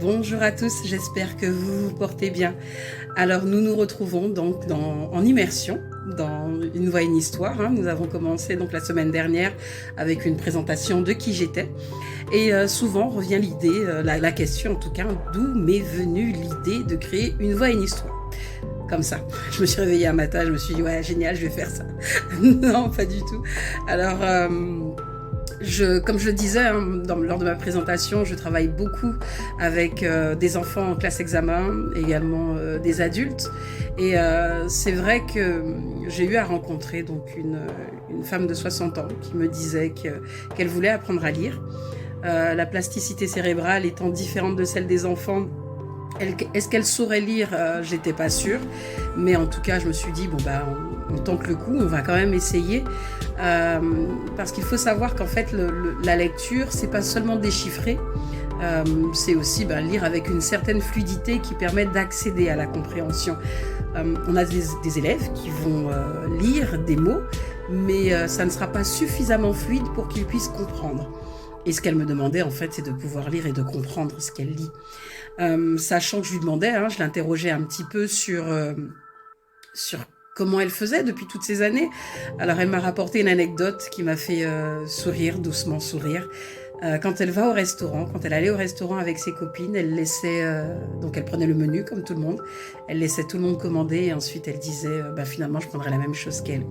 Bonjour à tous, j'espère que vous vous portez bien. Alors nous nous retrouvons donc en immersion dans Une voix, une histoire. Nous avons commencé donc la semaine dernière avec une présentation de qui j'étais. Et souvent revient l'idée, la question en tout cas, d'où m'est venue l'idée de créer Une voix, une histoire. Comme ça, je me suis réveillée un matin, je me suis dit ouais génial, je vais faire ça. Non, pas du tout. Alors comme je le disais lors de ma présentation, je travaille beaucoup avec des enfants en classe examen, également des adultes. Et c'est vrai que j'ai eu à rencontrer donc une femme de 60 ans qui me disait qu'elle voulait apprendre à lire. La plasticité cérébrale étant différente de celle des enfants, est-ce qu'elle saurait lire? J'étais pas sûre, mais en tout cas je me suis dit on tente le coup, on va quand même essayer, parce qu'il faut savoir qu'en fait la lecture c'est pas seulement déchiffrer, c'est aussi lire avec une certaine fluidité qui permet d'accéder à la compréhension. On a des élèves qui vont lire des mots, mais ça ne sera pas suffisamment fluide pour qu'ils puissent comprendre. Et ce qu'elle me demandait, en fait, c'est de pouvoir lire et de comprendre ce qu'elle lit. Sachant que je lui demandais, je l'interrogeais un petit peu sur comment elle faisait depuis toutes ces années. Alors, elle m'a rapporté une anecdote qui m'a fait sourire, doucement sourire. Quand elle va au restaurant, quand elle allait au restaurant avec ses copines, elle laissait, donc elle prenait le menu comme tout le monde, elle laissait tout le monde commander et ensuite elle disait, finalement, je prendrai la même chose qu'elle.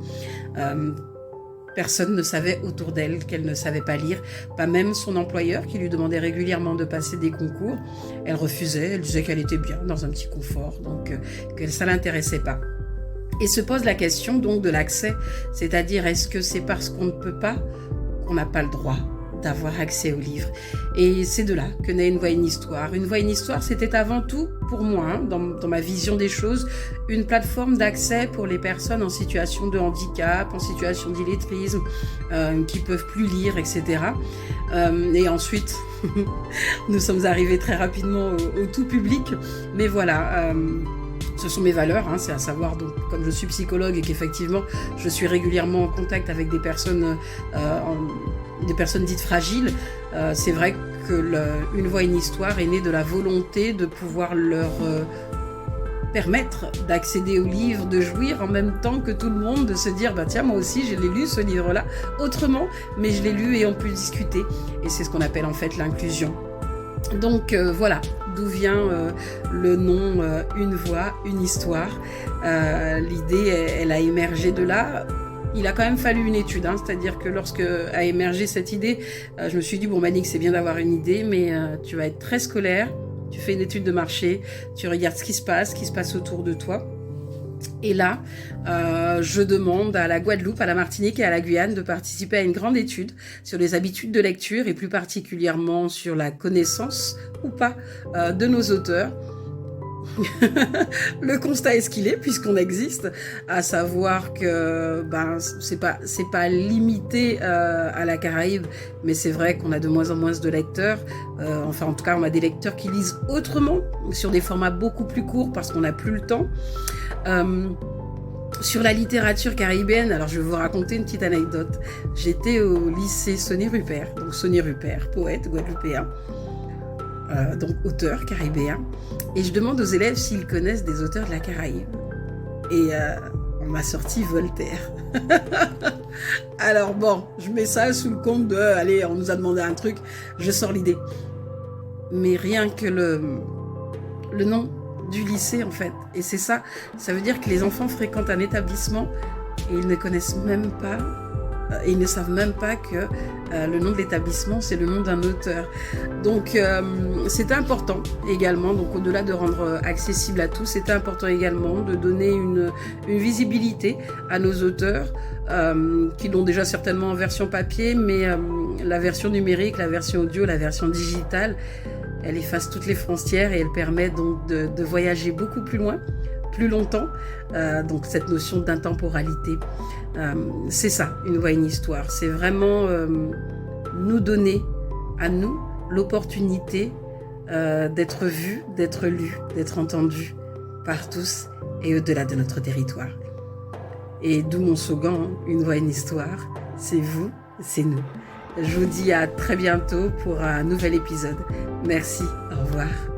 Personne ne savait autour d'elle qu'elle ne savait pas lire, pas même son employeur qui lui demandait régulièrement de passer des concours. Elle refusait, elle disait qu'elle était bien dans un petit confort, donc que ça l'intéressait pas. Et se pose la question donc de l'accès, c'est-à-dire est-ce que c'est parce qu'on ne peut pas qu'on n'a pas le droit d'avoir accès aux livres? Et c'est de là que naît Une voix, une histoire. Une voix, une histoire, c'était avant tout, pour moi, dans ma vision des choses, une plateforme d'accès pour les personnes en situation de handicap, en situation d'illettrisme, qui peuvent plus lire, etc. Et ensuite, nous sommes arrivés très rapidement au tout public. Mais voilà, ce sont mes valeurs, c'est à savoir, donc, comme je suis psychologue et qu'effectivement, je suis régulièrement en contact avec des personnes dites fragiles, c'est vrai que Une voix, une histoire est née de la volonté de pouvoir leur permettre d'accéder au livre, de jouir en même temps que tout le monde, de se dire tiens, moi aussi je l'ai lu ce livre-là autrement, mais je l'ai lu et on peut discuter. Et c'est ce qu'on appelle en fait l'inclusion. Donc voilà d'où vient le nom Une voix, une histoire. L'idée, elle a émergé de là. Il a quand même fallu une étude, c'est-à-dire que lorsque a émergé cette idée, je me suis dit, Manik, c'est bien d'avoir une idée, mais tu vas être très scolaire, tu fais une étude de marché, tu regardes ce qui se passe autour de toi. Et là, je demande à la Guadeloupe, à la Martinique et à la Guyane de participer à une grande étude sur les habitudes de lecture et plus particulièrement sur la connaissance ou pas de nos auteurs. Le constat est ce qu'il est puisqu'on existe, à savoir que c'est pas limité à la Caraïbe, mais c'est vrai qu'on a de moins en moins de lecteurs, en tout cas on a des lecteurs qui lisent autrement, sur des formats beaucoup plus courts parce qu'on n'a plus le temps. Sur la littérature caribéenne, alors je vais vous raconter une petite anecdote. J'étais au lycée Sonny Rupert, donc Sonny Rupert, poète guadeloupéen, donc auteur caribéen, et je demande aux élèves s'ils connaissent des auteurs de la Caraïbe. Et on m'a sorti Voltaire. Alors je mets ça sous le compte de allez, on nous a demandé un truc, je sors l'idée. Mais rien que le nom du lycée en fait, et c'est ça veut dire que les enfants fréquentent un établissement et ils ne connaissent même pas, ils ne savent même pas que le nom de l'établissement c'est le nom d'un auteur. Donc c'est important également, donc au-delà de rendre accessible à tous, c'est important également de donner une visibilité à nos auteurs qui l'ont déjà certainement en version papier, mais la version numérique, la version audio, la version digitale, elle efface toutes les frontières et elle permet donc de voyager beaucoup plus loin, plus longtemps. Donc cette notion d'intemporalité, c'est ça, Une voix, une histoire. C'est vraiment nous donner à nous l'opportunité d'être vus, d'être lus, d'être entendus par tous et au-delà de notre territoire. Et d'où mon slogan, Une voix, une histoire, c'est vous, c'est nous. Je vous dis à très bientôt pour un nouvel épisode. Merci, au revoir.